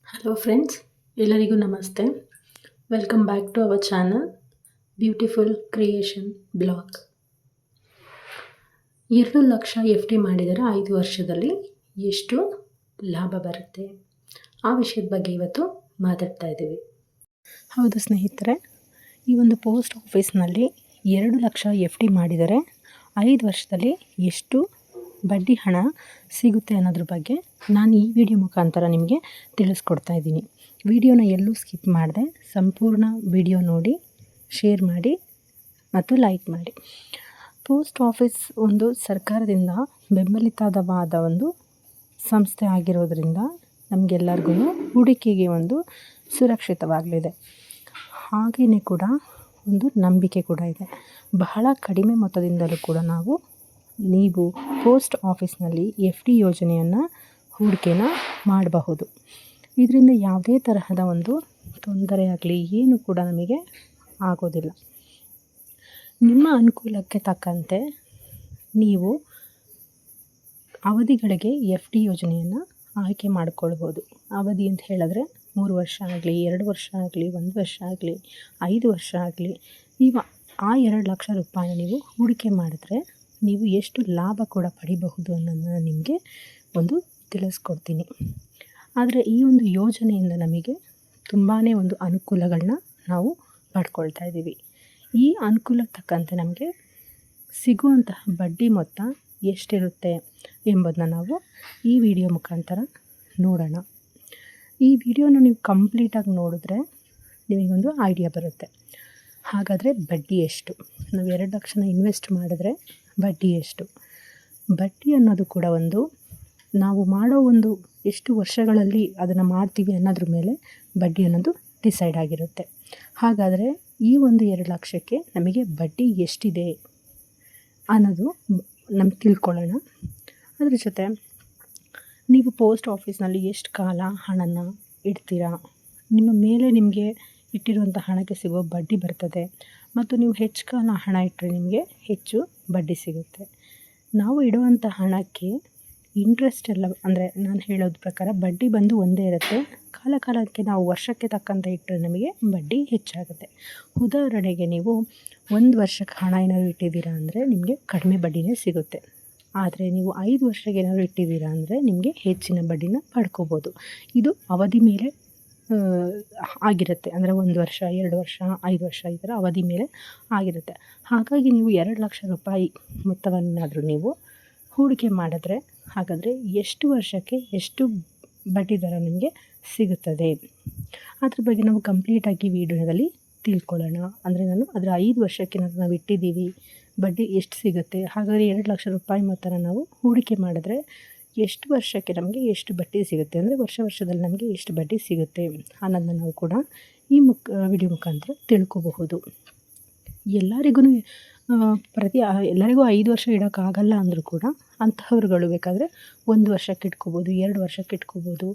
Hello friends, ಎಲ್ಲರಿಗೂ ನಮಸ್ತೆ. Welcome back to our channel beautiful creation blog. 2 lakh F D ಮಾಡಿದರೆ 5 ವರ್ಷದಲ್ಲಿ ಎಷ್ಟು ಲಾಭ ಬರುತ್ತೆ, ಆ ವಿಷಯದ ಬಗ್ಗೆ ಇವತ್ತು ಮಾತಾಡ್ತಾ ಇದ್ದೀವಿ. ಹೌದು ಸ್ನೇಹಿತರೆ, ಈ ಒಂದು ಪೋಸ್ಟ್ ಆಫೀಸ್ನಲ್ಲಿ 2 ಲಕ್ಷ ಎಫ್ ಡಿ ಮಾಡಿದರೆ 5 ವರ್ಷದಲ್ಲಿ ಎಷ್ಟು ಬಡ್ಡಿ ಹಣ ಸಿಗುತ್ತೆ ಅನ್ನೋದ್ರ ಬಗ್ಗೆ ನಾನು ಈ ವಿಡಿಯೋ ಮುಖಾಂತರ ನಿಮಗೆ ತಿಳಿಸ್ಕೊಡ್ತಾ ಇದ್ದೀನಿ. ವಿಡಿಯೋನ ಎಲ್ಲೂ ಸ್ಕಿಪ್ ಮಾಡದೆ ಸಂಪೂರ್ಣ ವಿಡಿಯೋ ನೋಡಿ, ಶೇರ್ ಮಾಡಿ ಮತ್ತು ಲೈಕ್ ಮಾಡಿ. ಪೋಸ್ಟ್ ಆಫೀಸ್ ಒಂದು ಸರ್ಕಾರದಿಂದ ಬೆಂಬಲಿತವಾದ ಒಂದು ಸಂಸ್ಥೆ ಆಗಿರೋದ್ರಿಂದ ನಮಗೆಲ್ಲರಿಗೂ ಹೂಡಿಕೆಗೆ ಒಂದು ಸುರಕ್ಷಿತವಾಗಲಿದೆ. ಹಾಗೆಯೇ ಕೂಡ ಒಂದು ನಂಬಿಕೆ ಕೂಡ ಇದೆ. ಬಹಳ ಕಡಿಮೆ ಮೊತ್ತದಿಂದಲೂ ಕೂಡ ನೀವು ಪೋಸ್ಟ್ ಆಫೀಸ್ನಲ್ಲಿ ಎಫ್ ಡಿ ಯೋಜನೆಯನ್ನು ಹೂಡಿಕೆನ ಮಾಡಬಹುದು. ಇದರಿಂದ ಯಾವುದೇ ತರಹದ ಒಂದು ತೊಂದರೆ ಆಗಲಿ ಏನು ಕೂಡ ನಮಗೆ ಆಗೋದಿಲ್ಲ. ನಿಮ್ಮ ಅನುಕೂಲಕ್ಕೆ ತಕ್ಕಂತೆ ನೀವು ಅವಧಿಗಳಿಗೆ ಎಫ್ ಡಿ ಯೋಜನೆಯನ್ನು ಆಯ್ಕೆ ಮಾಡಿಕೊಳ್ಬೋದು. ಅವಧಿ ಅಂತ ಹೇಳಿದ್ರೆ 3 ವರ್ಷ ಆಗಲಿ, 2 ವರ್ಷ ಆಗಲಿ, 1 ವರ್ಷ ಆಗಲಿ, 5 ವರ್ಷ ಆಗಲಿ. ಆ 2 ಲಕ್ಷ ರೂಪಾಯಿನ ನೀವು ಹೂಡಿಕೆ ಮಾಡಿದ್ರೆ ನೀವು ಎಷ್ಟು ಲಾಭ ಕೂಡ ಪಡಿಬಹುದು ಅನ್ನೋದನ್ನು ನಿಮಗೆ ಒಂದು ತಿಳಿಸ್ಕೊಡ್ತೀನಿ. ಆದರೆ ಈ ಒಂದು ಯೋಜನೆಯಿಂದ ನಮಗೆ ತುಂಬಾ ಒಂದು ಅನುಕೂಲಗಳನ್ನ ನಾವು ಪಡ್ಕೊಳ್ತಾ ಇದ್ದೀವಿ. ಈ ಅನುಕೂಲಕ್ಕೆ ತಕ್ಕಂತೆ ನಮಗೆ ಸಿಗುವಂತಹ ಬಡ್ಡಿ ಮೊತ್ತ ಎಷ್ಟಿರುತ್ತೆ ಎಂಬುದನ್ನ ನಾವು ಈ ವಿಡಿಯೋ ಮುಖಾಂತರ ನೋಡೋಣ. ಈ ವಿಡಿಯೋನ ನೀವು ಕಂಪ್ಲೀಟಾಗಿ ನೋಡಿದ್ರೆ ನಿಮಗೊಂದು ಐಡಿಯಾ ಬರುತ್ತೆ. ಹಾಗಾದರೆ ಬಡ್ಡಿ ಎಷ್ಟು, ನಾವು 2 ಲಕ್ಷನ ಇನ್ವೆಸ್ಟ್ ಮಾಡಿದ್ರೆ ಬಡ್ಡಿ ಎಷ್ಟು? ಬಡ್ಡಿ ಅನ್ನೋದು ಕೂಡ ಒಂದು ನಾವು ಮಾಡೋ ಒಂದು ಎಷ್ಟು ವರ್ಷಗಳಲ್ಲಿ ಅದನ್ನು ಮಾಡ್ತೀವಿ ಅನ್ನೋದ್ರ ಮೇಲೆ ಬಡ್ಡಿ ಅನ್ನೋದು ಡಿಸೈಡ್ ಆಗಿರುತ್ತೆ. ಹಾಗಾದರೆ ಈ ಒಂದು 2 ಲಕ್ಷಕ್ಕೆ ನಮಗೆ ಬಡ್ಡಿ ಎಷ್ಟಿದೆ ಅನ್ನೋದು ನಮ್ಗೆ ತಿಳ್ಕೊಳ್ಳೋಣ. ಅದ್ರ ಜೊತೆ ನೀವು ಪೋಸ್ಟ್ ಆಫೀಸ್ನಲ್ಲಿ ಎಷ್ಟು ಕಾಲ ಹಣನ ಇಡ್ತೀರಾ, ನಿಮ್ಮ ಮೇಲೆ ನಿಮಗೆ ಇಟ್ಟಿರುವಂಥ ಹಣಕ್ಕೆ ಸಿಗೋ ಬಡ್ಡಿ ಬರ್ತದೆ. ಮತ್ತು ನೀವು ಹೆಚ್ಚು ಕಾಲ ಹಣ ಇಟ್ಟರೆ ನಿಮಗೆ ಹೆಚ್ಚು ಬಡ್ಡಿ ಸಿಗುತ್ತೆ. ನಾವು ಇಡುವಂಥ ಹಣಕ್ಕೆ ಇಂಟ್ರೆಸ್ಟ್ ಎಲ್ಲ ಅಂದರೆ ನಾನು ಹೇಳೋದ್ರ ಪ್ರಕಾರ ಬಡ್ಡಿ ಬಂದು ಒಂದೇ ಇರುತ್ತೆ. ಕಾಲಕ್ಕೆ ನಾವು ವರ್ಷಕ್ಕೆ ತಕ್ಕಂತೆ ಇಟ್ಟರೆ ನಮಗೆ ಬಡ್ಡಿ ಹೆಚ್ಚಾಗುತ್ತೆ. ಉದಾಹರಣೆಗೆ ನೀವು 1 ವರ್ಷಕ್ಕೆ ಹಣ ಏನಾದರೂ ಇಟ್ಟಿದ್ದೀರಾ ಅಂದರೆ ನಿಮಗೆ ಕಡಿಮೆ ಬಡ್ಡಿನೇ ಸಿಗುತ್ತೆ. ಆದರೆ ನೀವು 5 ವರ್ಷಕ್ಕೆ ಏನಾದರೂ ಇಟ್ಟಿದ್ದೀರಾ ಅಂದರೆ ನಿಮಗೆ ಹೆಚ್ಚಿನ ಬಡ್ಡಿನ ಪಡ್ಕೋಬೋದು. ಇದು ಅವಧಿ ಮೇಲೆ ಆಗಿರುತ್ತೆ. ಅಂದರೆ 1 ವರ್ಷ, 2 ವರ್ಷ, 5 ವರ್ಷ ಈ ಥರ ಅವಧಿ ಮೇಲೆ ಆಗಿರುತ್ತೆ. ಹಾಗಾಗಿ ನೀವು 2 ಲಕ್ಷ ರೂಪಾಯಿ ಮೊತ್ತವನ್ನಾದರೂ ನೀವು ಹೂಡಿಕೆ ಮಾಡಿದ್ರೆ ಹಾಗಾದರೆ ಎಷ್ಟು ವರ್ಷಕ್ಕೆ ಎಷ್ಟು ಬಡ್ಡಿ ದರ ನಿಮಗೆ ಸಿಗುತ್ತದೆ ಅದ್ರ ಬಗ್ಗೆ ನಾವು ಕಂಪ್ಲೀಟಾಗಿ ವಿಡಿಯೋದಲ್ಲಿ ತಿಳ್ಕೊಳ್ಳೋಣ. ಅಂದರೆ ನಾನು ಅದರ 5 ವರ್ಷಕ್ಕೆ ನಾವು ಇಟ್ಟಿದ್ದೀವಿ, ಬಡ್ಡಿ ಎಷ್ಟು ಸಿಗುತ್ತೆ, ಹಾಗಾದರೆ 2 ಲಕ್ಷ ರೂಪಾಯಿ ಮೊತ್ತನ ನಾವು ಹೂಡಿಕೆ ಮಾಡಿದ್ರೆ ಎಷ್ಟು ವರ್ಷಕ್ಕೆ ನಮಗೆ ಎಷ್ಟು ಬಡ್ಡಿ ಸಿಗುತ್ತೆ, ಅಂದರೆ ವರ್ಷದಲ್ಲಿ ನಮಗೆ ಎಷ್ಟು ಬಡ್ಡಿ ಸಿಗುತ್ತೆ ಅನ್ನೋದನ್ನ ನಾವು ಕೂಡ ಈ ವಿಡಿಯೋ ಮುಖಾಂತರ ತಿಳ್ಕೊಬಹುದು. ಎಲ್ಲರಿಗೂ ಎಲ್ಲರಿಗೂ 5 ವರ್ಷ ಇಡೋಕ್ಕಾಗಲ್ಲ ಅಂದರೂ ಕೂಡ ಅಂತಹವ್ರುಗಳು ಬೇಕಾದರೆ 1 ವರ್ಷಕ್ಕೆ ಇಟ್ಕೋಬೋದು, 2 ವರ್ಷಕ್ಕೆ ಇಟ್ಕೋಬೋದು.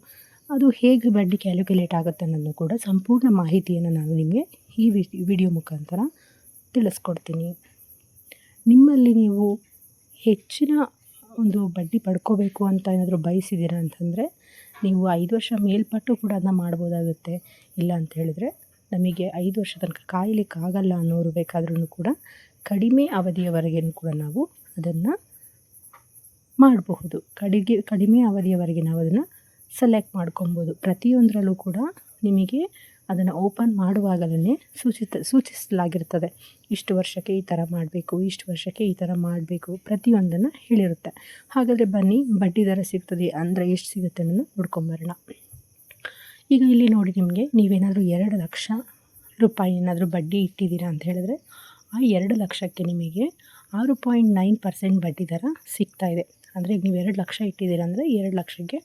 ಅದು ಹೇಗೆ ಬಡ್ಡಿ ಕ್ಯಾಲ್ಕುಲೇಟ್ ಆಗುತ್ತೆ ಅನ್ನೋದನ್ನು ಕೂಡ ಸಂಪೂರ್ಣ ಮಾಹಿತಿಯನ್ನು ನಾನು ನಿಮಗೆ ಈ ವಿಡಿಯೋ ಮುಖಾಂತರ ತಿಳಿಸ್ಕೊಡ್ತೀನಿ. ನಿಮ್ಮಲ್ಲಿ ನೀವು ಹೆಚ್ಚಿನ ಒಂದು ಬಡ್ಡಿ ಪಡ್ಕೋಬೇಕು ಅಂತ ಏನಾದರೂ ಬಯಸಿದ್ದೀರಾ ಅಂತಂದರೆ ನೀವು 5 ವರ್ಷ ಮೇಲ್ಪಟ್ಟು ಕೂಡ ಅದನ್ನ ಮಾಡ್ಬೋದಾಗುತ್ತೆ. ಇಲ್ಲ ಅಂತ ಹೇಳಿದ್ರೆ ನಮಗೆ 5 ವರ್ಷ ತನಕ ಕಾಯಲಿಕ್ಕಾಗಲ್ಲ ಅನ್ನೋರು ಬೇಕಾದ್ರೂ ಕೂಡ ಕಡಿಮೆ ಅವಧಿಯವರೆಗೂ ಕೂಡ ನಾವು ಅದನ್ನು ಮಾಡಬಹುದು. ಕಡಿಮೆ ಅವಧಿಯವರೆಗೆ ನಾವು ಅದನ್ನು ಸೆಲೆಕ್ಟ್ ಮಾಡ್ಕೊಬೋದು. ಪ್ರತಿಯೊಂದರಲ್ಲೂ ಕೂಡ ನಿಮಗೆ ಅದನ್ನು ಓಪನ್ ಮಾಡುವಾಗಲೇ ಸೂಚಿಸಲಾಗಿರ್ತದೆ. ಇಷ್ಟು ವರ್ಷಕ್ಕೆ ಈ ಥರ ಮಾಡಬೇಕು, ಇಷ್ಟು ವರ್ಷಕ್ಕೆ ಈ ಥರ ಮಾಡಬೇಕು, ಪ್ರತಿಯೊಂದನ್ನು ಹೇಳಿರುತ್ತೆ. ಹಾಗಾದರೆ ಬನ್ನಿ, ಬಡ್ಡಿ ದರ ಸಿಗ್ತದೆ ಅಂದರೆ ಎಷ್ಟು ಸಿಗುತ್ತೆ ಅನ್ನೋದು ನೋಡ್ಕೊಂಬರೋಣ. ಈಗ ಇಲ್ಲಿ ನೋಡಿ, ನಿಮಗೆ ನೀವೇನಾದರೂ 2 ಲಕ್ಷ ರೂಪಾಯಿ ಏನಾದರೂ ಬಡ್ಡಿ ಇಟ್ಟಿದ್ದೀರಾ ಅಂತ ಹೇಳಿದ್ರೆ ಆ 2 ಲಕ್ಷಕ್ಕೆ ನಿಮಗೆ 6.9% ಬಡ್ಡಿ ದರ ಸಿಗ್ತಾಯಿದೆ. ಅಂದರೆ ಈಗ ನೀವು 2 ಲಕ್ಷ ಇಟ್ಟಿದ್ದೀರ ಅಂದರೆ 2 ಲಕ್ಷಕ್ಕೆ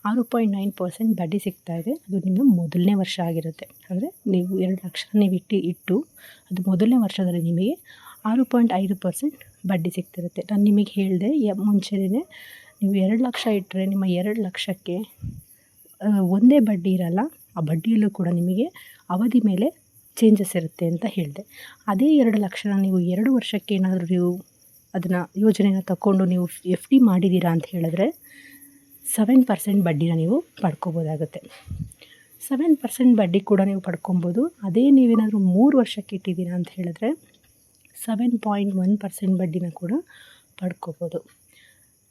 6.9% ಬಡ್ಡಿ ಸಿಗ್ತಾಯಿದೆ. ಅದು ನಿಮ್ಮ ಮೊದಲನೇ ವರ್ಷ ಆಗಿರುತ್ತೆ. ಅಂದರೆ ನೀವು 2 ಲಕ್ಷ ನೀವು ಇಟ್ಟು ಅದು ಮೊದಲನೇ ವರ್ಷದಲ್ಲಿ ನಿಮಗೆ 6.5% ಬಡ್ಡಿ ಸಿಗ್ತಿರುತ್ತೆ. ನಾನು ನಿಮಗೆ ಹೇಳಿದೆ ಮುಂಚೆನೇ, ನೀವು 2 ಲಕ್ಷ ಇಟ್ಟರೆ ನಿಮ್ಮ 2 ಲಕ್ಷಕ್ಕೆ ಒಂದೇ ಬಡ್ಡಿ ಇರಲ್ಲ, ಆ ಬಡ್ಡಿಯಲ್ಲೂ ಕೂಡ ನಿಮಗೆ ಅವಧಿ ಮೇಲೆ ಚೇಂಜಸ್ ಇರುತ್ತೆ ಅಂತ ಹೇಳಿದೆ. ಅದೇ 2 ಲಕ್ಷನ ನೀವು 2 ವರ್ಷಕ್ಕೆ ಏನಾದರೂ ನೀವು ಅದನ್ನು ಯೋಜನೆನ ತಗೊಂಡು ನೀವು ಎಫ್ ಡಿ ಮಾಡಿದ್ದೀರಾ ಅಂತ ಹೇಳಿದ್ರೆ 7% ಬಡ್ಡಿನ ನೀವು ಪಡ್ಕೋಬೋದಾಗುತ್ತೆ. 7% ಬಡ್ಡಿ ಕೂಡ ನೀವು ಪಡ್ಕೊಬೋದು. ಅದೇ ನೀವೇನಾದರೂ 3 ವರ್ಷಕ್ಕೆ ಇಟ್ಟಿದ್ದೀರಾ ಅಂತ ಹೇಳಿದ್ರೆ 7.1% ಬಡ್ಡಿನ ಕೂಡ ಪಡ್ಕೋಬೋದು.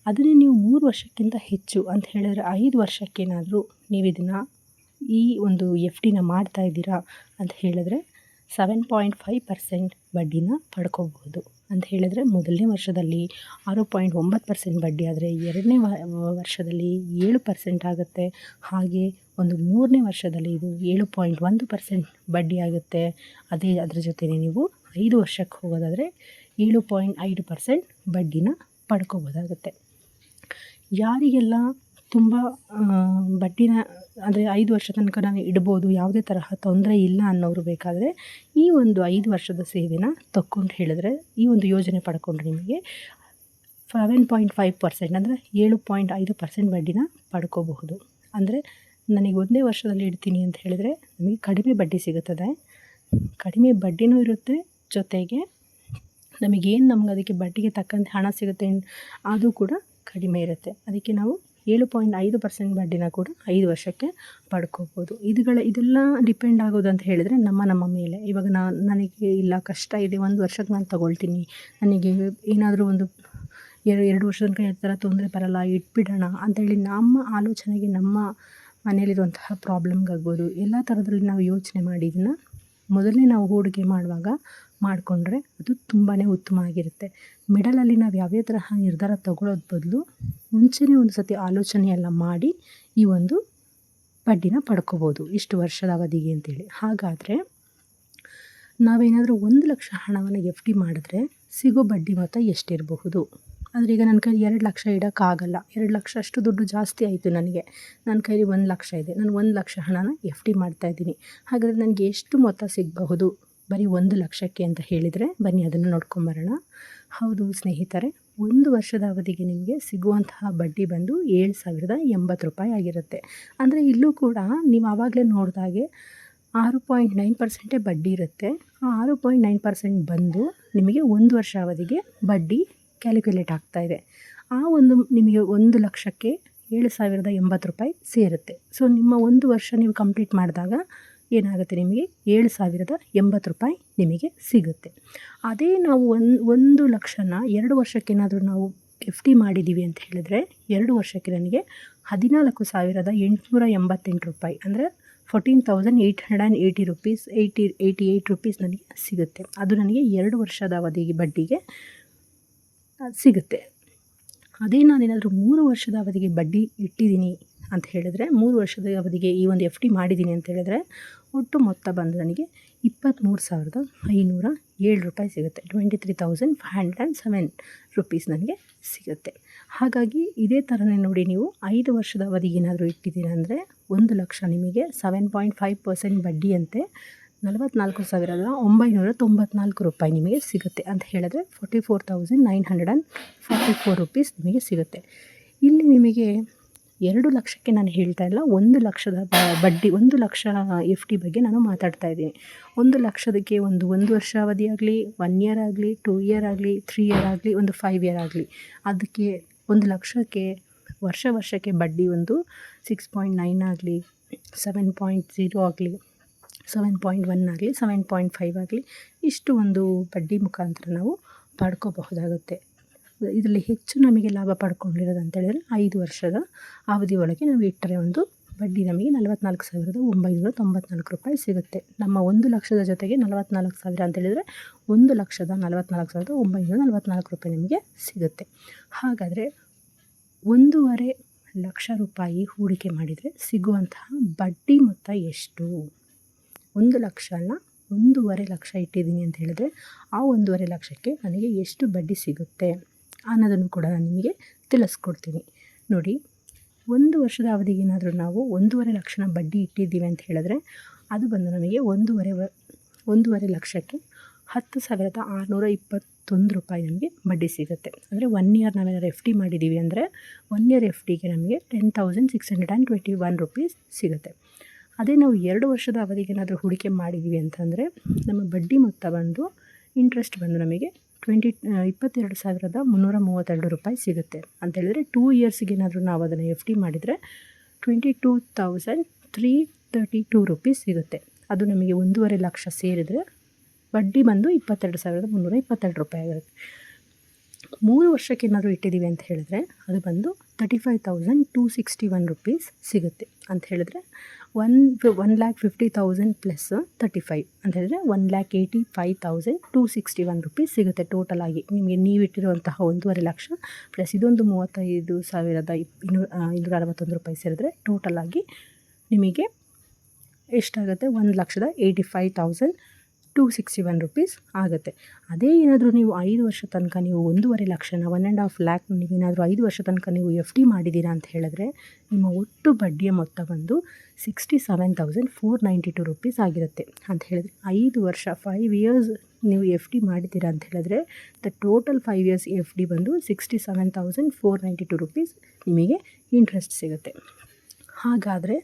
ಅದನ್ನೇ ನೀವು 3 ವರ್ಷಕ್ಕಿಂತ ಹೆಚ್ಚು ಅಂತ ಹೇಳಿದ್ರೆ 5 ವರ್ಷಕ್ಕೇನಾದರೂ ನೀವು ಇದನ್ನು ಈ ಒಂದು ಎಫ್ ಡಿನ ಮಾಡ್ತಾ ಇದ್ದೀರಾ ಅಂತ ಹೇಳಿದ್ರೆ 7.5% ಬಡ್ಡಿನ ಪಡ್ಕೋಬಹುದು. ಅಂತ ಹೇಳಿದ್ರೆ ಮೊದಲನೇ ವರ್ಷದಲ್ಲಿ 6.9% ಬಡ್ಡಿ ಆದರೆ ಎರಡನೇ ವರ್ಷದಲ್ಲಿ 7% ಆಗುತ್ತೆ. ಹಾಗೆ ಒಂದು 3ನೇ ವರ್ಷದಲ್ಲಿ ಇದು 7.1% ಬಡ್ಡಿ ಆಗುತ್ತೆ. ಅದರ ಜೊತೆಗೆ ನೀವು 5 ವರ್ಷಕ್ಕೆ ಹೋಗೋದಾದರೆ 7.5% ಬಡ್ಡಿನ ಪಡ್ಕೋಬೋದಾಗುತ್ತೆ. ಯಾರಿಗೆಲ್ಲ ತುಂಬ ಬಡ್ಡಿನ ಅಂದರೆ 5 ವರ್ಷ ತನಕ ನಾನು ಇಡ್ಬೋದು, ಯಾವುದೇ ತರಹ ತೊಂದರೆ ಇಲ್ಲ ಅನ್ನೋರು ಬೇಕಾದರೆ ಈ ಒಂದು 5 ವರ್ಷದ ಸೇವೆನ ತಗೊಂಡು ಹೇಳಿದ್ರೆ, ಈ ಒಂದು ಯೋಜನೆ ಪಡ್ಕೊಂಡ್ರೆ ನಿಮಗೆ 7.5% ಅಂದರೆ 7.5% ಬಡ್ಡಿನ ಪಡ್ಕೋಬಹುದು. ಅಂದರೆ ನನಗೆ 1ನೇ ವರ್ಷದಲ್ಲಿ ಇಡ್ತೀನಿ ಅಂತ ಹೇಳಿದರೆ ನಮಗೆ ಕಡಿಮೆ ಬಡ್ಡಿ ಸಿಗುತ್ತದೆ, ಕಡಿಮೆ ಬಡ್ಡಿನೂ ಇರುತ್ತೆ, ಜೊತೆಗೆ ನಮಗೆ ಅದಕ್ಕೆ ಬಡ್ಡಿಗೆ ತಕ್ಕಂತೆ ಹಣ ಸಿಗುತ್ತೆ ಅದು ಕೂಡ ಕಡಿಮೆ ಇರುತ್ತೆ. ಅದಕ್ಕೆ ನಾವು 7.5% ಬಡ್ಡಿನ ಕೂಡ 5 ವರ್ಷಕ್ಕೆ ಪಡ್ಕೋಬೋದು. ಇದೆಲ್ಲ ಡಿಪೆಂಡ್ ಆಗೋದು ಅಂತ ಹೇಳಿದರೆ ನಮ್ಮ ಮೇಲೆ. ಇವಾಗ ನನಗೆ ಇಲ್ಲ ಕಷ್ಟ ಇದೆ, 1 ವರ್ಷಕ್ಕೆ ನಾನು ತೊಗೊಳ್ತೀನಿ, ನನಗೆ ಏನಾದರೂ ಒಂದು 2 ವರ್ಷದ ತನಕ ಈ ಥರ ತೊಂದರೆ ಬರಲ್ಲ, ಇಟ್ಬಿಡೋಣ ಅಂಥೇಳಿ ನಮ್ಮ ಆಲೋಚನೆಗೆ, ನಮ್ಮ ಮನೇಲಿರುವಂತಹ ಪ್ರಾಬ್ಲಮ್ಗಾಗ್ಬೋದು, ಎಲ್ಲ ಥರದಲ್ಲಿ ನಾವು ಯೋಚನೆ ಮಾಡಿ ಇದನ್ನು ಮೊದಲೇ ನಾವು ಹೂಡಿಕೆ ಮಾಡುವಾಗ ಮಾಡಿಕೊಂಡ್ರೆ ಅದು ತುಂಬಾ ಉತ್ತಮ ಆಗಿರುತ್ತೆ. ಮಿಡಲಲ್ಲಿ ನಾವು ಯಾವುದೇ ತರಹ ನಿರ್ಧಾರ ತಗೊಳ್ಳೋದು ಬದಲು ಮುಂಚೆನೇ ಒಂದು ಸತಿ ಆಲೋಚನೆ ಎಲ್ಲ ಮಾಡಿ ಈ ಒಂದು ಬಡ್ಡಿನ ಪಡ್ಕೋಬೋದು ಇಷ್ಟು ವರ್ಷದ ಅವಧಿಗೆ ಅಂತೇಳಿ. ಹಾಗಾದರೆ ನಾವೇನಾದರೂ 1 ಲಕ್ಷ ಹಣವನ್ನು ಎಫ್ ಡಿ ಮಾಡಿದ್ರೆ ಸಿಗೋ ಬಡ್ಡಿ ಮೊತ್ತ ಎಷ್ಟಿರಬಹುದು? ಆದರೆ ಈಗ ನನ್ನ ಕೈಲಿ 2 ಲಕ್ಷ ಇಡೋಕ್ಕಾಗಲ್ಲ, 2 ಲಕ್ಷ ಅಷ್ಟು ದುಡ್ಡು ಜಾಸ್ತಿ ಆಯಿತು ನನಗೆ, ನನ್ನ ಕೈಲಿ 1 ಲಕ್ಷ ಇದೆ, ನಾನು 1 ಲಕ್ಷ ಹಣನ ಎಫ್ ಡಿ ಮಾಡ್ತಾಯಿದ್ದೀನಿ. ಹಾಗಾದರೆ ನನಗೆ ಎಷ್ಟು ಮೊತ್ತ ಸಿಗಬಹುದು ಬರೀ 1 ಲಕ್ಷಕ್ಕೆ ಅಂತ ಹೇಳಿದರೆ, ಬನ್ನಿ ಅದನ್ನು ನೋಡ್ಕೊಂಬರೋಣ. ಹೌದು ಸ್ನೇಹಿತರೆ, 1 ವರ್ಷದ ಅವಧಿಗೆ ನಿಮಗೆ ಸಿಗುವಂತಹ ಬಡ್ಡಿ ಬಂದು 7,080 ರೂಪಾಯಿ ಆಗಿರುತ್ತೆ. ಅಂದರೆ ಇಲ್ಲೂ ಕೂಡ ನೀವು ಆವಾಗಲೇ ನೋಡಿದಾಗೆ 6.9% ಬಡ್ಡಿ ಇರುತ್ತೆ. ಆ 6.9% ಬಂದು ನಿಮಗೆ 1 ವರ್ಷ ಅವಧಿಗೆ ಬಡ್ಡಿ ಕ್ಯಾಲ್ಕುಲೇಟ್ ಆಗ್ತಾಯಿದೆ. ಆ ಒಂದು ನಿಮಗೆ 1 ಲಕ್ಷಕ್ಕೆ 7,080 ರೂಪಾಯಿ ಸೇರುತ್ತೆ. ಸೊ ನಿಮ್ಮ 1 ವರ್ಷ ನೀವು ಕಂಪ್ಲೀಟ್ ಮಾಡಿದಾಗ ಏನಾಗುತ್ತೆ, ನಿಮಗೆ 7,080 ರೂಪಾಯಿ ನಿಮಗೆ ಸಿಗುತ್ತೆ. ಅದೇ ನಾವು 1 ಲಕ್ಷನ 2 ವರ್ಷಕ್ಕೇನಾದರೂ ನಾವು ಎಫ್ ಡಿ ಮಾಡಿದ್ದೀವಿ ಅಂತ ಹೇಳಿದ್ರೆ 2 ವರ್ಷಕ್ಕೆ ನನಗೆ 14,888 ರೂಪಾಯಿ ಅಂದರೆ 14,880 ರೂಪೀಸ್ 88 ರೂಪೀಸ್ ನನಗೆ ಸಿಗುತ್ತೆ. ಅದು ನನಗೆ 2 ವರ್ಷದ ಅವಧಿಗೆ ಬಡ್ಡಿಗೆ ಸಿಗುತ್ತೆ. ಅದೇ ನಾನೇನಾದರೂ 3 ವರ್ಷದ ಅವಧಿಗೆ ಬಡ್ಡಿ ಇಟ್ಟಿದ್ದೀನಿ ಅಂತ ಹೇಳಿದ್ರೆ, 3 ವರ್ಷದ ಅವಧಿಗೆ ಈ ಒಂದು ಎಫ್ ಡಿ ಮಾಡಿದ್ದೀನಿ ಅಂತ ಹೇಳಿದ್ರೆ ಒಟ್ಟು ಮೊತ್ತ ಬಂದು ನನಗೆ 23,507 ರೂಪಾಯಿ ಸಿಗುತ್ತೆ. 23,507 ರೂಪೀಸ್ ನನಗೆ ಸಿಗುತ್ತೆ. ಹಾಗಾಗಿ ಇದೇ ಥರನೇ ನೋಡಿ, ನೀವು 5 ವರ್ಷದ ಅವಧಿಗೆ ಏನಾದರೂ ಇಟ್ಟಿದ್ದೀರ ಅಂದರೆ 1 ಲಕ್ಷ ನಿಮಗೆ 7.5% ಬಡ್ಡಿಯಂತೆ 44,994 ರೂಪಾಯಿ ನಿಮಗೆ ಸಿಗುತ್ತೆ ಅಂತ ಹೇಳಿದ್ರೆ 44,944 ರೂಪೀಸ್ ನಿಮಗೆ ಸಿಗುತ್ತೆ. ಇಲ್ಲಿ ನಿಮಗೆ 2 ಲಕ್ಷಕ್ಕೆ ನಾನು ಹೇಳ್ತಾ ಇಲ್ಲ, 1 ಲಕ್ಷದ ಬಡ್ಡಿ, 1 ಲಕ್ಷ ಎಫ್ ಡಿ ಬಗ್ಗೆ ನಾನು ಮಾತಾಡ್ತಾ ಇದ್ದೀನಿ. 1 ಲಕ್ಷದಕ್ಕೆ ಒಂದು 1 ವರ್ಷ ಅವಧಿ ಆಗಲಿ, 1 ಇಯರ್ ಆಗಲಿ, 2 ಇಯರ್ ಆಗಲಿ, 3 ಇಯರ್ ಆಗಲಿ, ಒಂದು 5 ಇಯರ್ ಆಗಲಿ, ಅದಕ್ಕೆ 1 ಲಕ್ಷಕ್ಕೆ ವರ್ಷಕ್ಕೆ ಬಡ್ಡಿ ಒಂದು 6.9 ಆಗಲಿ, 7.0 ಆಗಲಿ, 7.1 ಆಗಲಿ, 7.5 ಆಗಲಿ, ಇಷ್ಟು ಒಂದು ಬಡ್ಡಿ ಮುಖಾಂತರ ನಾವು ಪಡ್ಕೋಬಹುದಾಗುತ್ತೆ. ಇದರಲ್ಲಿ ಹೆಚ್ಚು ನಮಗೆ ಲಾಭ ಪಡ್ಕೊಂಡಿರೋದು ಅಂತ ಹೇಳಿದ್ರೆ 5 ವರ್ಷದ ಅವಧಿ ಒಳಗೆ ನಾವು ಇಟ್ಟರೆ ಒಂದು ಬಡ್ಡಿ ನಮಗೆ 44,994 ರೂಪಾಯಿ ಸಿಗುತ್ತೆ. ನಮ್ಮ 1 ಲಕ್ಷದ ಜೊತೆಗೆ 44,000 ಅಂತ ಹೇಳಿದರೆ 1,44,994 ರೂಪಾಯಿ ನಿಮಗೆ ಸಿಗುತ್ತೆ. ಹಾಗಾದರೆ 1.5 ಲಕ್ಷ ರೂಪಾಯಿ ಹೂಡಿಕೆ ಮಾಡಿದರೆ ಸಿಗುವಂತಹ ಬಡ್ಡಿ ಮೊತ್ತ ಎಷ್ಟು? 1 ಲಕ್ಷ ಅಲ್ಲ, 1.5 ಲಕ್ಷ ಇಟ್ಟಿದ್ದೀನಿ ಅಂತ ಹೇಳಿದ್ರೆ ಆ 1.5 ಲಕ್ಷಕ್ಕೆ ನನಗೆ ಎಷ್ಟು ಬಡ್ಡಿ ಸಿಗುತ್ತೆ ಅನ್ನೋದನ್ನು ಕೂಡ ನಾನು ನಿಮಗೆ ತಿಳಿಸ್ಕೊಡ್ತೀನಿ. ನೋಡಿ, 1 ವರ್ಷದ ಅವಧಿಗೆ ಏನಾದರೂ ನಾವು 1.5 ಲಕ್ಷನ ಬಡ್ಡಿ ಇಟ್ಟಿದ್ದೀವಿ ಅಂತ ಹೇಳಿದ್ರೆ ಅದು ಬಂದು ನಮಗೆ 1.5 ಲಕ್ಷಕ್ಕೆ 10,621 ರೂಪಾಯಿ ನಮಗೆ ಬಡ್ಡಿ ಸಿಗುತ್ತೆ. ಅಂದರೆ 1 ಇಯರ್ ನಾವೇನಾದ್ರು ಎಫ್ ಡಿ ಮಾಡಿದ್ದೀವಿ ಅಂದರೆ 1 ಇಯರ್ ಎಫ್ ಡಿಗೆ ನಮಗೆ 10,621 ರೂಪೀಸ್ ಸಿಗುತ್ತೆ. ಅದೇ ನಾವು 2 ವರ್ಷದ ಅವಧಿಗೆ ಏನಾದರೂ ಹೂಡಿಕೆ ಮಾಡಿದ್ದೀವಿ ಅಂತಂದರೆ ನಮ್ಮ ಬಡ್ಡಿ ಮೊತ್ತ ಬಂದು ಇಂಟ್ರೆಸ್ಟ್ ಬಂದು ನಮಗೆ 22,332 ರೂಪಾಯಿ ಸಿಗುತ್ತೆ. ಅಂತೇಳಿದರೆ 2 ಇಯರ್ಸಿಗೆ ಏನಾದರೂ ನಾವು ಅದನ್ನು ಎಫ್ ಡಿ ಮಾಡಿದರೆ 22,000 332 ರುಪೀಸ್ ಸಿಗುತ್ತೆ. ಅದು ನಮಗೆ 1.5 ಲಕ್ಷ ಸೇರಿದರೆ ಬಡ್ಡಿ ಬಂದು 22,322 ರೂಪಾಯಿ ಆಗುತ್ತೆ. 3 ವರ್ಷಕ್ಕೆ ಏನಾದರೂ ಇಟ್ಟಿದ್ದೀವಿ ಅಂತ ಹೇಳಿದ್ರೆ ಅದು ಬಂದು 35,261 ರುಪೀಸ್ ಸಿಗುತ್ತೆ. ಅಂತ ಹೇಳಿದ್ರೆ 1,50,000 ಪ್ಲಸ್ 35 ಅಂತ ಹೇಳಿದ್ರೆ 1,85,261 ರುಪೀಸ್ ಸಿಗುತ್ತೆ ಟೋಟಲ್ ಆಗಿ ನಿಮಗೆ. ನೀವಿಟ್ಟಿರುವಂತಹ 1.5 ಲಕ್ಷ ಪ್ಲಸ್ ಇದೊಂದು 35,261 ರೂಪಾಯಿ ಸೇರಿದ್ರೆ ಟೋಟಲ್ ಆಗಿ ನಿಮಗೆ ಎಷ್ಟಾಗುತ್ತೆ? 1,85,261 ರುಪೀಸ್ ಆಗುತ್ತೆ. ಅದೇ ಏನಾದರೂ ನೀವು 5 ವರ್ಷ ತನಕ ನೀವು 1.5 ಲಕ್ಷನ 1.5 ಲ್ಯಾಕ್ ನೀವೇನಾದರೂ 5 ವರ್ಷ ತನಕ ನೀವು FD ಮಾಡಿದ್ದೀರಾ ಅಂತ ಹೇಳಿದ್ರೆ ನಿಮ್ಮ ಒಟ್ಟು ಬಡ್ಡಿಯ ಮೊತ್ತ ಬಂದು 67,492 ರುಪೀಸ್ ಆಗಿರುತ್ತೆ. ಅಂತ ಹೇಳಿದ್ರೆ 5 ವರ್ಷ 5 ಇಯರ್ಸ್ ನೀವು FD ಮಾಡಿದ್ದೀರಾ ಅಂತ ಹೇಳಿದ್ರೆ ಟೋಟಲ್ 5 ಇಯರ್ಸ್ FD ಬಂದು 67,492 ರುಪೀಸ್ ನಿಮಗೆ ಇಂಟ್ರೆಸ್ಟ್ ಸಿಗುತ್ತೆ. ಹಾಗಾದರೆ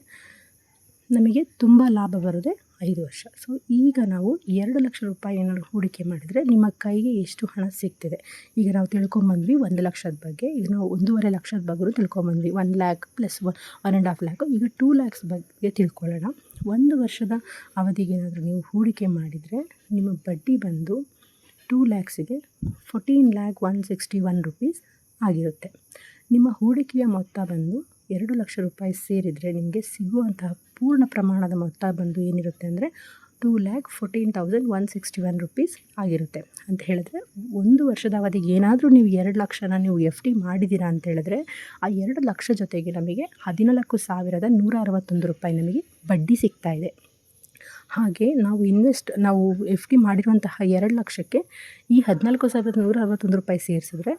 ನಮಗೆ ತುಂಬ ಲಾಭ ಬರೋದೇ 5 ವರ್ಷ. ಸೊ ಈಗ ನಾವು 2 ಲಕ್ಷ ರೂಪಾಯಿ ಏನಾದ್ರು ಹೂಡಿಕೆ ಮಾಡಿದರೆ ನಿಮ್ಮ ಕೈಗೆ ಎಷ್ಟು ಹಣ ಸಿಗ್ತಿದೆ? ಈಗ ನಾವು ತಿಳ್ಕೊಂಬಂದ್ವಿ 1 ಲಕ್ಷದ ಬಗ್ಗೆ. ಈಗ ನಾವು 1.5 ಲಕ್ಷದ ಬಗ್ಗೆ ತಿಳ್ಕೊಂಬಂದ್ವಿ. 1 ಲ್ಯಾಕ್ ಪ್ಲಸ್ 1.5 ಲ್ಯಾಕ್. ಈಗ 2 ಲ್ಯಾಕ್ಸ್ ಬಗ್ಗೆ ತಿಳ್ಕೊಳ್ಳೋಣ. 1 ವರ್ಷದ ಅವಧಿಗೆ ಏನಾದರೂ ನೀವು ಹೂಡಿಕೆ ಮಾಡಿದರೆ ನಿಮ್ಮ ಬಡ್ಡಿ ಬಂದು 2 ಲ್ಯಾಕ್ಸಿಗೆ 14,161 ರುಪೀಸ್ ಆಗಿರುತ್ತೆ. ನಿಮ್ಮ ಹೂಡಿಕೆಯ ಮೊತ್ತ ಬಂದು 2 ಲಕ್ಷ ರೂಪಾಯಿ ಸೇರಿದರೆ ನಿಮಗೆ ಸಿಗುವಂತಹ ಪೂರ್ಣ ಪ್ರಮಾಣದ ಮೊತ್ತ ಬಂದು ಏನಿರುತ್ತೆ ಅಂದರೆ 2,14,161 ರುಪೀಸ್ ಆಗಿರುತ್ತೆ. ಅಂತ ಹೇಳಿದ್ರೆ 1 ವರ್ಷದ ಅವಧಿಗೆ ಏನಾದರೂ ನೀವು 2 ಲಕ್ಷನ ನೀವು FD ಮಾಡಿದ್ದೀರಾ ಅಂತ ಹೇಳಿದ್ರೆ ಆ 2 ಲಕ್ಷ ಜೊತೆಗೆ ನಮಗೆ 14,161 ರೂಪಾಯಿ ನಮಗೆ ಬಡ್ಡಿ ಸಿಗ್ತಾ ಇದೆ. ಹಾಗೆ ನಾವು FD ಮಾಡಿರುವಂತಹ 2 ಲಕ್ಷಕ್ಕೆ ಈ 14,161 ರೂಪಾಯಿ ಸೇರಿಸಿದ್ರೆ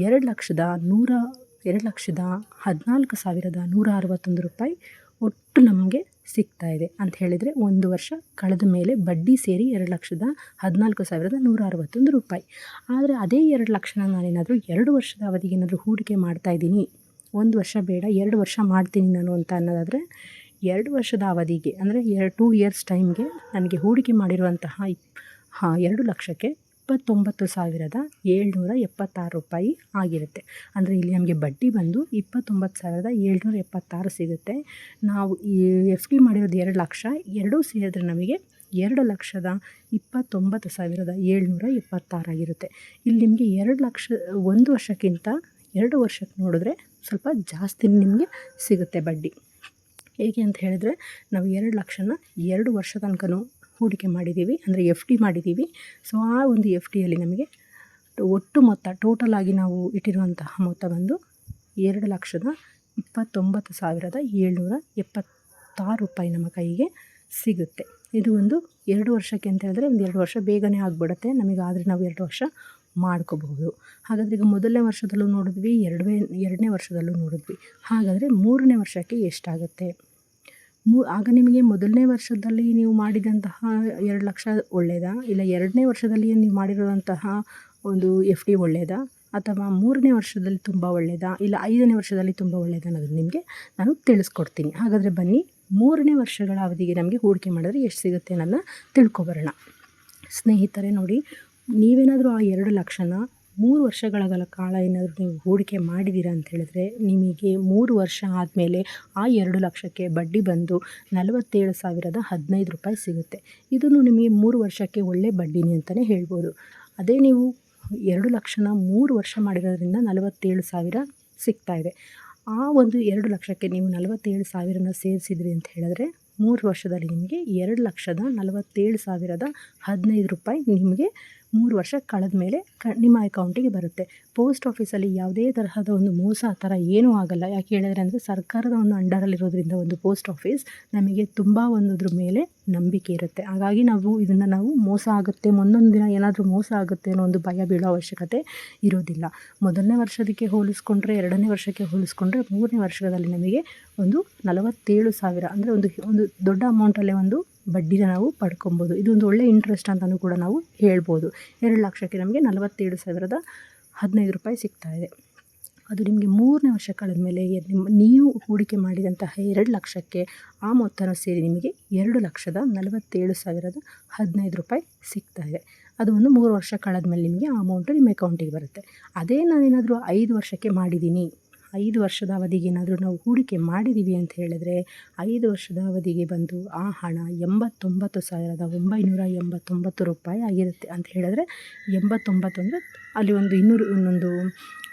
2,14,161 ರೂಪಾಯಿ ಒಟ್ಟು ನಮಗೆ ಸಿಗ್ತಾ ಇದೆ. ಅಂತ ಹೇಳಿದರೆ 1 ವರ್ಷ ಕಳೆದ ಮೇಲೆ ಬಡ್ಡಿ ಸೇರಿ 2,14,161 ರೂಪಾಯಿ. ಆದರೆ ಅದೇ 2 ಲಕ್ಷನ ನಾನೇನಾದರೂ 2 ವರ್ಷದ ಅವಧಿಗೆ ಏನಾದರೂ ಹೂಡಿಕೆ ಮಾಡ್ತಾಯಿದ್ದೀನಿ, 1 ವರ್ಷ ಬೇಡ 2 ವರ್ಷ ಮಾಡ್ತೀನಿ ನಾನು ಅಂತ ಅನ್ನೋದಾದರೆ 2 ವರ್ಷದ ಅವಧಿಗೆ ಅಂದರೆ 2 ಇಯರ್ಸ್ ಟೈಮ್ಗೆ ನನಗೆ ಹೂಡಿಕೆ ಮಾಡಿರುವಂತಹ 2 ಲಕ್ಷಕ್ಕೆ 29,776 ರೂಪಾಯಿ ಆಗಿರುತ್ತೆ. ಅಂದರೆ ಇಲ್ಲಿ ನಮಗೆ ಬಡ್ಡಿ ಬಂದು 29,776 ಸಿಗುತ್ತೆ. ನಾವು ಈ FD ಮಾಡಿರೋದು 2 ಲಕ್ಷ ಎರಡೂ ಸೇರಿದ್ರೆ ನಮಗೆ 2,29,776 ಆಗಿರುತ್ತೆ. ಇಲ್ಲಿ ನಿಮಗೆ 2 ಲಕ್ಷ 1 ವರ್ಷಕ್ಕಿಂತ 2 ವರ್ಷಕ್ಕೆ ನೋಡಿದ್ರೆ ಸ್ವಲ್ಪ ಜಾಸ್ತಿ ನಿಮಗೆ ಸಿಗುತ್ತೆ ಬಡ್ಡಿ. ಹೇಗೆ ಅಂತ ಹೇಳಿದ್ರೆ ನಾವು 2 ಲಕ್ಷನ 2 ವರ್ಷ ತನಕನೂ ಹೂಡಿಕೆ ಮಾಡಿದ್ದೀವಿ, ಅಂದರೆ FD ಮಾಡಿದ್ದೀವಿ. ಸೊ ಆ ಒಂದು FDಯಲ್ಲಿ ನಮಗೆ ಒಟ್ಟು ಮೊತ್ತ ಟೋಟಲ್ ಆಗಿ ನಾವು ಇಟ್ಟಿರುವಂತಹ ಮೊತ್ತ ಬಂದು 2,29,776 ರೂಪಾಯಿ ನಮ್ಮ ಕೈಗೆ ಸಿಗುತ್ತೆ. ಇದು ಒಂದು 2 ವರ್ಷಕ್ಕೆ ಅಂತ ಹೇಳಿದ್ರೆ ಒಂದು 2 ವರ್ಷ ಬೇಗನೆ ಆಗಿಬಿಡುತ್ತೆ ನಮಗೆ. ಆದರೆ ನಾವು 2 ವರ್ಷ ಮಾಡ್ಕೋಬಹುದು. ಹಾಗಾದರೆ ಈಗ ಮೊದಲನೇ ವರ್ಷದಲ್ಲೂ ನೋಡಿದ್ವಿ, ಎರಡನೇ ವರ್ಷದಲ್ಲೂ ನೋಡಿದ್ವಿ. ಹಾಗಾದರೆ 3ನೇ ವರ್ಷಕ್ಕೆ ಎಷ್ಟಾಗುತ್ತೆ? ಆಗ ನಿಮಗೆ ಮೊದಲನೇ ವರ್ಷದಲ್ಲಿ ನೀವು ಮಾಡಿದಂತಹ 2 ಲಕ್ಷ ಒಳ್ಳೆಯದಾ, ಇಲ್ಲ 2ನೇ ವರ್ಷದಲ್ಲಿ ನೀವು ಮಾಡಿರುವಂತಹ ಒಂದು FD ಒಳ್ಳೆಯದಾ, ಅಥವಾ 3ನೇ ವರ್ಷದಲ್ಲಿ ತುಂಬ ಒಳ್ಳೆಯದಾ, ಇಲ್ಲ 5ನೇ ವರ್ಷದಲ್ಲಿ ತುಂಬ ಒಳ್ಳೆಯದಾ ಅನ್ನೋದು ನಿಮಗೆ ನಾನು ತಿಳಿಸ್ಕೊಡ್ತೀನಿ. ಹಾಗಾದರೆ ಬನ್ನಿ 3ನೇ ವರ್ಷಗಳ ಅವಧಿಗೆ ನಮಗೆ ಹೂಡಿಕೆ ಮಾಡಿದ್ರೆ ಎಷ್ಟು ಸಿಗುತ್ತೆ ಅನ್ನೋದನ್ನ ತಿಳ್ಕೊಬರೋಣ. ಸ್ನೇಹಿತರೆ ನೋಡಿ, ನೀವೇನಾದರೂ ಆ 2 ಲಕ್ಷನ 3 ವರ್ಷಗಳ ಕಾಲ ಏನಾದರೂ ನೀವು ಹೂಡಿಕೆ ಮಾಡಿದ್ದೀರಾ ಅಂತ ಹೇಳಿದ್ರೆ ನಿಮಗೆ 3 ವರ್ಷ ಆದಮೇಲೆ ಆ 2 ಲಕ್ಷಕ್ಕೆ ಬಡ್ಡಿ ಬಂದು 47,015 ರೂಪಾಯಿ ಸಿಗುತ್ತೆ. ಇದನ್ನು ನಿಮಗೆ 3 ವರ್ಷಕ್ಕೆ ಒಳ್ಳೆ ಬಡ್ಡಿನೇ ಅಂತಲೇ ಹೇಳ್ಬೋದು. ಅದೇ ನೀವು 2 ಲಕ್ಷನ 3 ವರ್ಷ ಮಾಡಿರೋದ್ರಿಂದ 47,000 ಸಿಗ್ತಾ ಇದೆ. ಆ ಒಂದು 2 ಲಕ್ಷಕ್ಕೆ ನೀವು 47,000ನ ಸೇರಿಸಿದ್ರಿ ಅಂತ ಹೇಳಿದ್ರೆ 3 ವರ್ಷದಲ್ಲಿ ನಿಮಗೆ 2,47,015 ರೂಪಾಯಿ ನಿಮಗೆ 3 ವರ್ಷ ಕಳೆದ ಮೇಲೆ ನಿಮ್ಮ ಅಕೌಂಟಿಗೆ ಬರುತ್ತೆ. ಪೋಸ್ಟ್ ಆಫೀಸಲ್ಲಿ ಯಾವುದೇ ತರಹದ ಒಂದು ಮೋಸ ಆ ಥರ ಏನೂ ಆಗಲ್ಲ. ಯಾಕೆ ಹೇಳಿದ್ರೆ ಅಂದರೆ ಸರ್ಕಾರದ ಒಂದು ಅಂಡರಲ್ಲಿರೋದ್ರಿಂದ ಒಂದು ಪೋಸ್ಟ್ ಆಫೀಸ್ ನಮಗೆ ತುಂಬ ಒಂದದ್ರ ಮೇಲೆ ನಂಬಿಕೆ ಇರುತ್ತೆ. ಹಾಗಾಗಿ ನಾವು ಮೋಸ ಆಗುತ್ತೆ, ಮುಂದೊಂದು ದಿನ ಏನಾದರೂ ಮೋಸ ಆಗುತ್ತೆ ಅನ್ನೋ ಒಂದು ಭಯ ಬೀಳೋ ಅವಶ್ಯಕತೆ ಇರೋದಿಲ್ಲ. ಮೊದಲನೇ ವರ್ಷದಕ್ಕೆ ಹೋಲಿಸ್ಕೊಂಡ್ರೆ 2ನೇ ವರ್ಷಕ್ಕೆ ಹೋಲಿಸ್ಕೊಂಡ್ರೆ 3ನೇ ವರ್ಷದಲ್ಲಿ ನಮಗೆ ಒಂದು 47,000 ಅಂದರೆ ಒಂದು ದೊಡ್ಡ ಅಮೌಂಟಲ್ಲೇ ಒಂದು ಬಡ್ಡಿನ ನಾವು ಪಡ್ಕೊಬೋದು. ಇದೊಂದು ಒಳ್ಳೆ ಇಂಟ್ರೆಸ್ಟ್ ಅಂತಲೂ ಕೂಡ ನಾವು ಹೇಳ್ಬೋದು. 2 ಲಕ್ಷಕ್ಕೆ ನಮಗೆ 47,015 ರೂಪಾಯಿ ಸಿಗ್ತಾ ಇದೆ. ಅದು ನಿಮಗೆ 3ನೇ ವರ್ಷ ಕಳೆದ ಮೇಲೆ ನೀವು ಹೂಡಿಕೆ ಮಾಡಿದಂತಹ 2 ಲಕ್ಷಕ್ಕೆ ಆ ಮೊತ್ತನ ಸೇರಿ ನಿಮಗೆ 2,47,015 ರೂಪಾಯಿ ಸಿಗ್ತಾ ಇದೆ. ಅದು ಒಂದು 3 ವರ್ಷ ಕಳೆದ ಮೇಲೆ ನಿಮಗೆ ಆ ಅಮೌಂಟು ನಿಮ್ಮ ಅಕೌಂಟಿಗೆ ಬರುತ್ತೆ. ಅದೇ ನಾನೇನಾದರೂ 5 ವರ್ಷಕ್ಕೆ ಮಾಡಿದ್ದೀನಿ, 5 ವರ್ಷದ ಅವಧಿಗೆ ಏನಾದರೂ ನಾವು ಹೂಡಿಕೆ ಮಾಡಿದ್ದೀವಿ ಅಂತ ಹೇಳಿದ್ರೆ 5 ವರ್ಷದ ಅವಧಿಗೆ ಬಂದು ಆ ಹಣ 89,989 ರೂಪಾಯಿ ಆಗಿರುತ್ತೆ. ಅಂತ ಹೇಳಿದ್ರೆ 89 ಅಂದರೆ ಅಲ್ಲಿ ಒಂದು 200 ಇನ್ನೊಂದು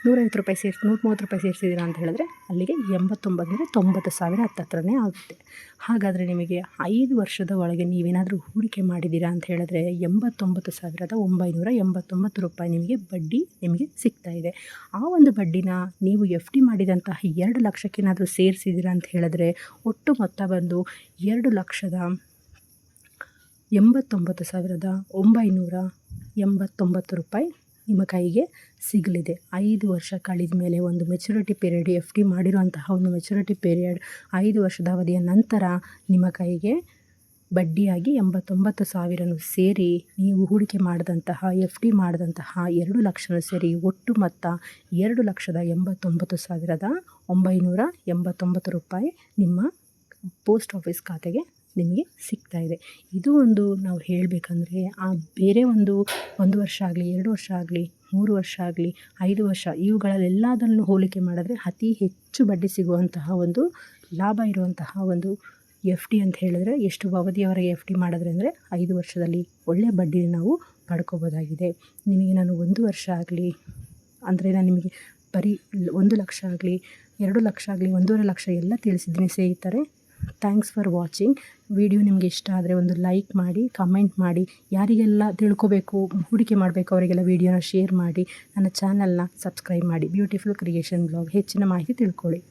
150 ರೂಪಾಯಿ ಸೇರಿಸಿ 130 ರೂಪಾಯಿ ಸೇರಿಸಿದ್ದೀರಾ ಅಂತ ಹೇಳಿದ್ರೆ ಅಲ್ಲಿಗೆ 89 ಅಂದರೆ 90,000 ಹತ್ತತ್ರನೇ ಆಗುತ್ತೆ. ಹಾಗಾದರೆ ನಿಮಗೆ 5 ವರ್ಷದ ಒಳಗೆ ನೀವೇನಾದರೂ ಹೂಡಿಕೆ ಮಾಡಿದ್ದೀರಾ ಅಂತ ಹೇಳಿದ್ರೆ 89,989 ರೂಪಾಯಿ ನಿಮಗೆ ಬಡ್ಡಿ ನಿಮಗೆ ಸಿಗ್ತಾ ಇದೆ. ಆ ಒಂದು ಬಡ್ಡಿನ ನೀವು FD ಮಾಡಿದಂತಹ 2 ಲಕ್ಷಕ್ಕೇನಾದರೂ ಸೇರಿಸಿದ್ದೀರಾ ಅಂತ ಹೇಳಿದ್ರೆ ಒಟ್ಟು ಮೊತ್ತ ಬಂದು 2,89,989 ರೂಪಾಯಿ ನಿಮ್ಮ ಕೈಗೆ ಸಿಗಲಿದೆ. 5 ವರ್ಷ ಕಳೆದ ಮೇಲೆ ಒಂದು ಮೆಚುರಿಟಿ ಪೀರಿಯಡ್ FD ಮಾಡಿರುವಂತಹ ಒಂದು ಮೆಚುರಿಟಿ ಪೀರಿಯಡ್ 5 ವರ್ಷದ ಅವಧಿಯ ನಂತರ ನಿಮ್ಮ ಕೈಗೆ ಬಡ್ಡಿಯಾಗಿ 89,000 ಸೇರಿ ನೀವು ಹೂಡಿಕೆ ಮಾಡಿದಂತಹ FD ಮಾಡಿದಂತಹ 2 ಲಕ್ಷ ಸೇರಿ ಒಟ್ಟು ಮೊತ್ತ 2,89,989 ರೂಪಾಯಿ ನಿಮ್ಮ ಪೋಸ್ಟ್ ಆಫೀಸ್ ಖಾತೆಗೆ ನಿಮಗೆ ಸಿಗ್ತಾ ಇದೆ. ಇದು ಒಂದು ನಾವು ಹೇಳಬೇಕಂದ್ರೆ ಬೇರೆ ಒಂದು ವರ್ಷ ಆಗಲಿ 2 ವರ್ಷ ಆಗಲಿ 3 ವರ್ಷ ಆಗಲಿ 5 ವರ್ಷ ಇವುಗಳಲ್ಲೆಲ್ಲದನ್ನು ಹೋಲಿಕೆ ಮಾಡಿದ್ರೆ ಅತಿ ಹೆಚ್ಚು ಬಡ್ಡಿ ಸಿಗುವಂತಹ ಒಂದು ಲಾಭ ಇರುವಂತಹ ಒಂದು FD ಅಂತ ಹೇಳಿದ್ರೆ ಎಷ್ಟು ಅವಧಿಯವರೆಗೆ FD ಮಾಡಿದ್ರೆ ಅಂದರೆ 5 ವರ್ಷದಲ್ಲಿ ಒಳ್ಳೆಯ ಬಡ್ಡಿ ನಾವು ಪಡ್ಕೋಬೋದಾಗಿದೆ. ನಿಮಗೆ ನಾನು 1 ವರ್ಷ ಆಗಲಿ ಅಂದರೆ ನಾನು ನಿಮಗೆ ಬರೀ 1 ಲಕ್ಷ ಆಗಲಿ 2 ಲಕ್ಷ ಆಗಲಿ 1.5 ಲಕ್ಷ ಎಲ್ಲ ತಿಳಿಸಿದ್ದೀನಿ ಸ್ನೇಹಿತರೆ. Thanks for watching. ವಿಡಿಯೋ ನಿಮಗೆ ಇಷ್ಟ ಆದರೆ ಒಂದು ಲೈಕ್ ಮಾಡಿ, ಕಮೆಂಟ್ ಮಾಡಿ, ಯಾರಿಗೆಲ್ಲ ತಿಳ್ಕೋಬೇಕು ಹೂಡಿಕೆ ಮಾಡಬೇಕು ಅವರಿಗೆಲ್ಲ ವಿಡಿಯೋನ ಶೇರ್ ಮಾಡಿ, ನನ್ನ ಚಾನಲ್ನ ಸಬ್ಸ್ಕ್ರೈಬ್ ಮಾಡಿ. ಬ್ಯೂಟಿಫುಲ್ ಕ್ರಿಯೇಷನ್ ಬ್ಲಾಗ್ ಹೆಚ್ಚಿನ ಮಾಹಿತಿ ತಿಳ್ಕೊಳ್ಳಿ.